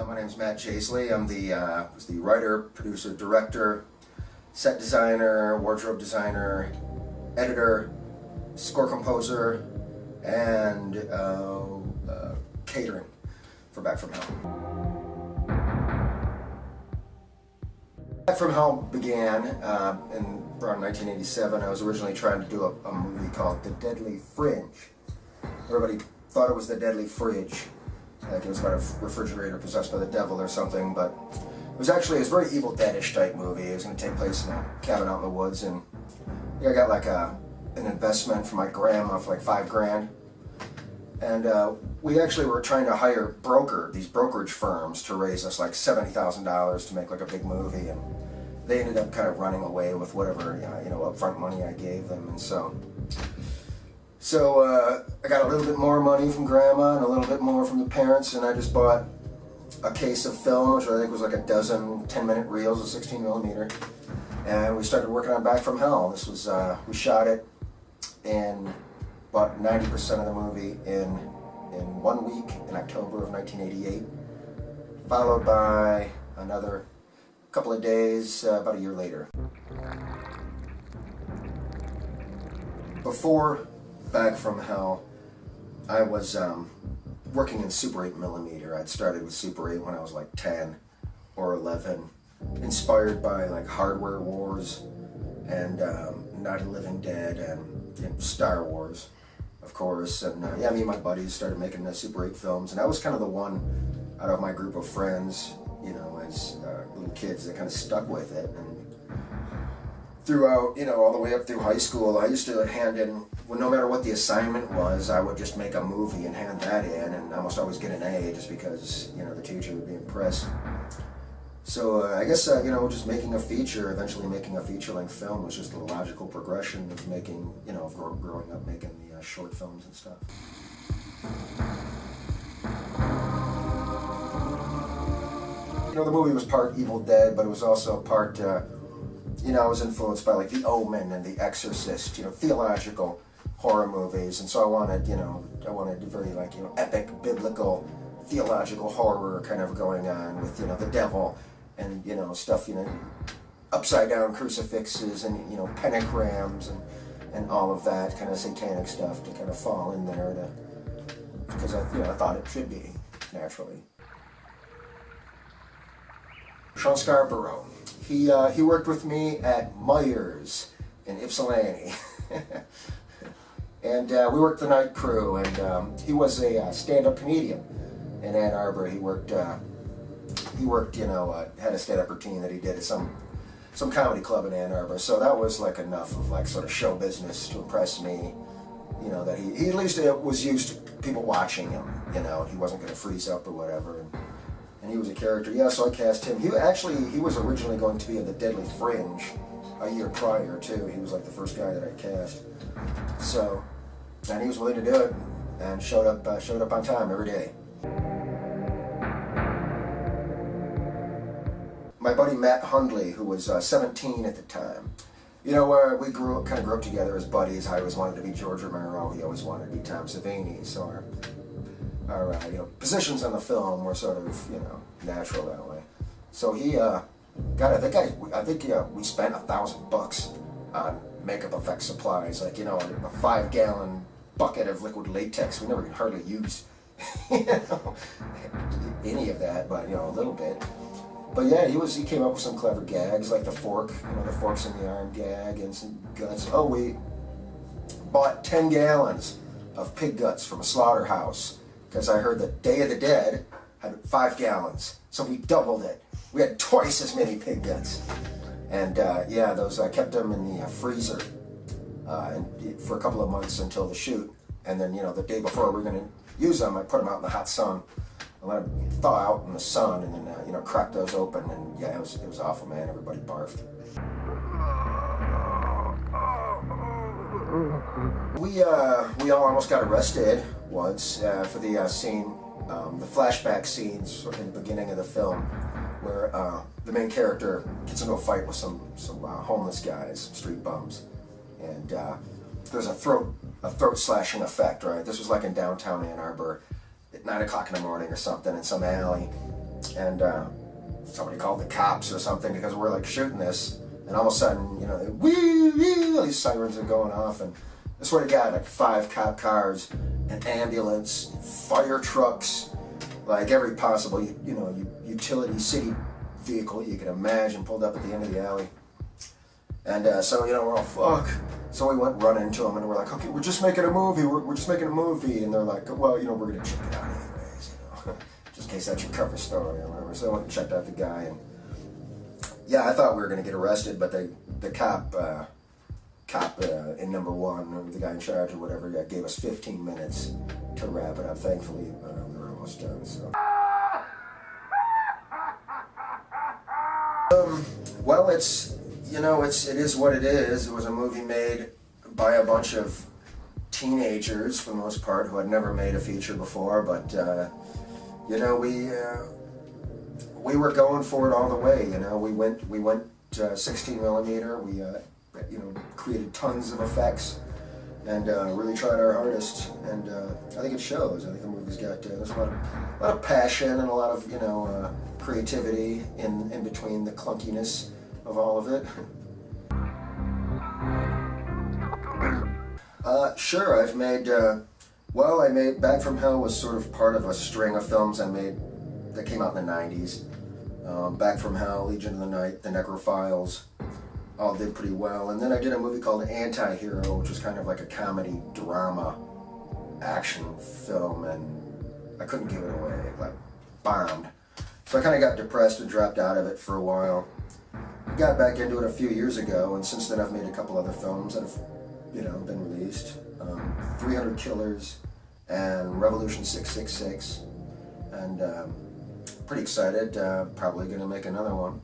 My name is Jaissle. I'm the writer, producer, director, set designer, wardrobe designer, editor, score composer, and catering for Back from Hell. Back from Hell began in around 1987. I was originally trying to do a movie called The Deadly Fringe. Everybody thought it was The Deadly Fridge, like it was about a refrigerator possessed by the devil or something, but it was actually a very Evil Dead-ish type movie. It was going to take place in a cabin out in the woods, and I got like an investment from my grandma for like $5,000. And we actually were trying to hire these brokerage firms to raise us like $70,000 to make like a big movie, and they ended up kind of running away with whatever upfront money I gave them, and so I got a little bit more money from Grandma and a little bit more from the parents, and I just bought a case of film, which I think was like a dozen 10-minute reels of 16 millimeter, and we started working on Back from Hell. This was we shot it in about 90% of the movie in 1 week in October of 1988, followed by another couple of days about a year later. Before Back from Hell, I was working in Super 8 millimeter. I'd started with Super 8 when I was like 10 or 11, inspired by like Hardware Wars and Night of the Living Dead and Star Wars, of course. And me and my buddies started making the Super 8 films, and I was kind of the one out of my group of friends, as little kids that kind of stuck with it. And throughout, all the way up through high school, I used to hand in, well, no matter what the assignment was, I would just make a movie and hand that in, and almost always get an A just because, the teacher would be impressed. So I guess, just making a feature, eventually making a feature-length film was just a logical progression of making, of growing up making the short films and stuff. The movie was part Evil Dead, but it was also part, I was influenced by like The Omen and The Exorcist, theological horror movies, and so I wanted very like, epic biblical theological horror kind of going on with, the devil and, stuff, upside down crucifixes and, pentagrams and all of that kind of satanic stuff to kind of fall in there because I thought it should be, naturally. Sean Scarborough, he worked with me at Myers in Ypsilanti. And we worked the night crew, and he was a stand-up comedian in Ann Arbor. He worked, had a stand-up routine that he did at some comedy club in Ann Arbor. So that was like enough of like sort of show business to impress me, that he at least was used to people watching him, he wasn't going to freeze up or whatever. And he was a character. Yeah, so I cast him. He was originally going to be in The Deadly Fringe a year prior too. He was like the first guy that I cast. So, and he was willing to do it, and showed up on time every day. My buddy Matt Hundley, who was 17 at the time, we grew up together as buddies. I always wanted to be George Romero. He always wanted to be Tom Savini. So our positions on the film were sort of natural that way. So he I think we spent $1,000 on makeup effects supplies, like a 5-gallon bucket of liquid latex. We never hardly used any of that, but a little bit. But yeah, he came up with some clever gags, like the fork, the forks in the arm gag, and some guts. Oh, we bought 10 gallons of pig guts from a slaughterhouse because I heard that Day of the Dead had 5 gallons, so we doubled it. We had twice as many pig guts. And those I kept them in the freezer for a couple of months until the shoot. And then, the day before we were going to use them, I put them out in the hot sun and let them thaw out in the sun, and then, crack those open. And yeah, it was awful, man. Everybody barfed. We all almost got arrested once for the scene, the flashback scenes in the beginning of the film, where the main character gets into a fight with some homeless guys, some street bums, and there's a throat slashing effect, right? This was like in downtown Ann Arbor at 9 o'clock in the morning or something in some alley, and somebody called the cops or something because we're like shooting this, and all of a sudden, you know, all these sirens are going off, and I swear to God, like 5 cop cars, an ambulance, fire trucks, like every possible, you know, utility city vehicle you can imagine pulled up at the end of the alley. And so, you know, we're all, fuck. So we went running to them, and we're like, okay, we're just making a movie, we're just making a movie. And they're like, well, you know, we're going to check it out anyways, you know, just in case that's your cover story or whatever. So I went and checked out the guy, and yeah, I thought we were going to get arrested, but the cop in number 1, or the guy in charge or whatever, gave us 15 minutes to wrap it up. Thankfully, we were almost done, so. Well, it's, you know, it is what it is. It was a movie made by a bunch of teenagers, for the most part, who had never made a feature before, but, you know, we were going for it all the way, you know. We went 16 millimeter, we, you know, created tons of effects, and really tried our hardest, and I think it shows. I think the movie's got, there's a lot of passion and a lot of, you know, creativity in between the clunkiness of all of it. Sure, I've made, well, I made Back from Hell was sort of part of a string of films I made that came out in the 90s. Back from Hell, Legion of the Night, The Necrophiles, all did pretty well. And then I did a movie called Anti-Hero, which was kind of like a comedy drama action film, and I couldn't give it away, it like bombed. So I kind of got depressed and dropped out of it for a while. Got back into it a few years ago, and since then I've made a couple other films that have, you know, been released. 300 Killers and Revolution 666, and pretty excited, probably going to make another one.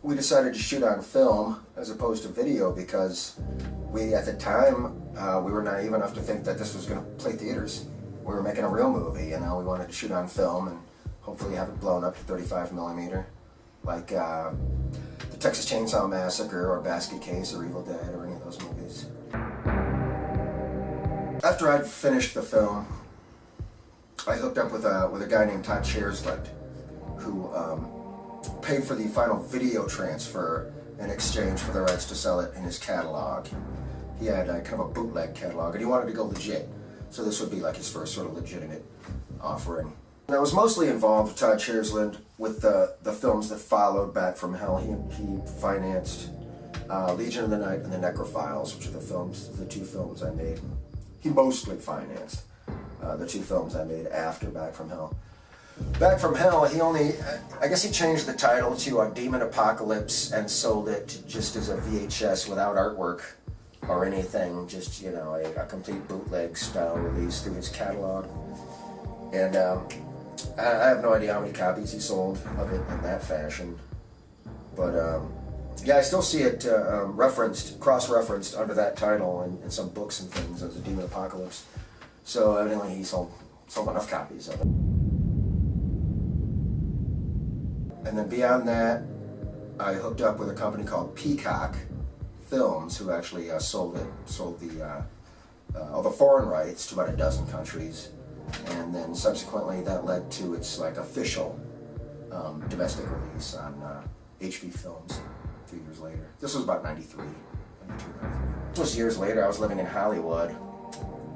We decided to shoot on film as opposed to video because we, at the time, we were naive enough to think that this was going to play theaters. We were making a real movie, you know. We wanted to shoot on film and hopefully have it blown up to 35 millimeter, like the Texas Chainsaw Massacre or Basket Case or Evil Dead or any of those movies. After I'd finished the film, I hooked up with a guy named Jaissle, who paid for the final video transfer in exchange for the rights to sell it in his catalog. He had kind of a bootleg catalog, and he wanted to go legit. So this would be like his first sort of legitimate offering. And I was mostly involved with Jaissle with the films that followed Back from Hell. He financed Legion of the Night and The Necrophiles, which are the 2 films I made. He mostly financed the 2 films I made after Back from Hell. Back from Hell, I guess he changed the title to Demon Apocalypse and sold it just as a VHS without artwork or anything, just, you know, a complete bootleg style release through his catalog. And I have no idea how many copies he sold of it in that fashion. But yeah, I still see it cross-referenced under that title in some books and things as a Demon Apocalypse. So evidently he sold enough copies of it. And then beyond that, I hooked up with a company called Peacock Films, who actually sold all the foreign rights to about a dozen countries. And then subsequently that led to its like official domestic release on HV Films 3 years later. This was about 93, 92, 93. This was years later. I was living in Hollywood,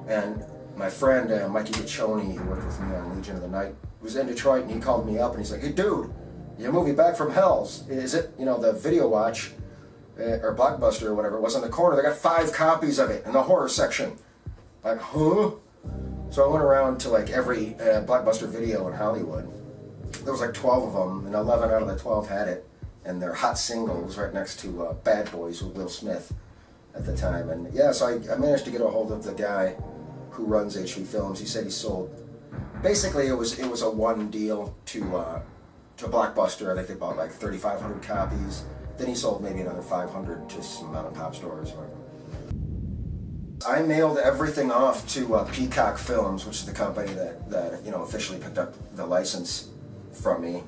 and my friend Mikey Gaccioni, who worked with me on Legion of the Night, was in Detroit, and he called me up and he's like, "Hey dude, your movie Back from Hell's, is it, you know, the Video Watch or Blockbuster or whatever, it was on the corner, they got 5 copies of it in the horror section." Like, huh? So I went around to like every Blockbuster video in Hollywood. There was like 12 of them, and 11 out of the 12 had it, and they're hot singles right next to Bad Boys with Will Smith at the time. And yeah, so I managed to get a hold of the guy who runs HV Films. He said he sold, basically it was a one deal to Blockbuster. I think they bought like 3,500 copies. Then he sold maybe another 500 to some mom and pop stores or whatever. I mailed everything off to Peacock Films, which is the company that you know officially picked up the license from me.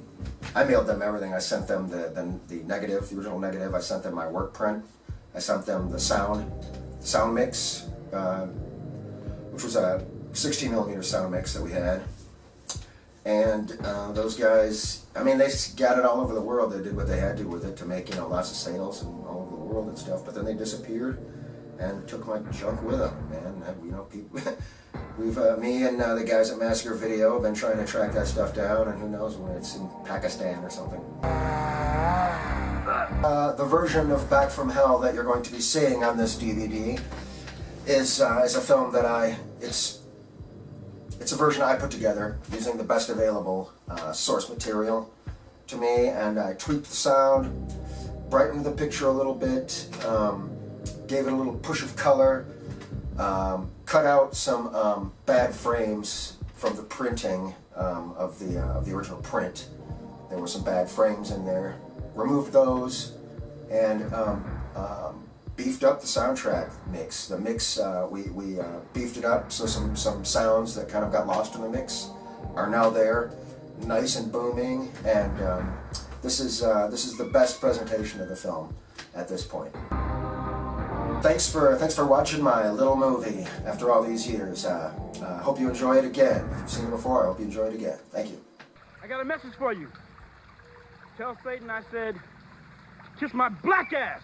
I mailed them everything. I sent them the negative, the original negative. I sent them my work print. I sent them the sound mix, which was a 16 millimeter sound mix that we had. And those guys, I mean, they got it all over the world. They did what they had to with it to make, lots of sales and all over the world and stuff. But then they disappeared and took my junk with them, man. People, me and the guys at Massacre Video have been trying to track that stuff down, and who knows when it's in Pakistan or something. The version of Back from Hell that you're going to be seeing on this DVD is a film that it's a version I put together using the best available source material to me, and I tweaked the sound, brightened the picture a little bit, gave it a little push of color, cut out some bad frames from the printing of the original print. There were some bad frames in there. Removed those and beefed up the soundtrack mix. The mix, we beefed it up, so some sounds that kind of got lost in the mix are now there, nice and booming, and this is the best presentation of the film at this point. Thanks for watching my little movie after all these years. Hope you enjoy it again. If you've seen it before, I hope you enjoy it again. Thank you. I got a message for you. Tell Satan I said, kiss my black ass.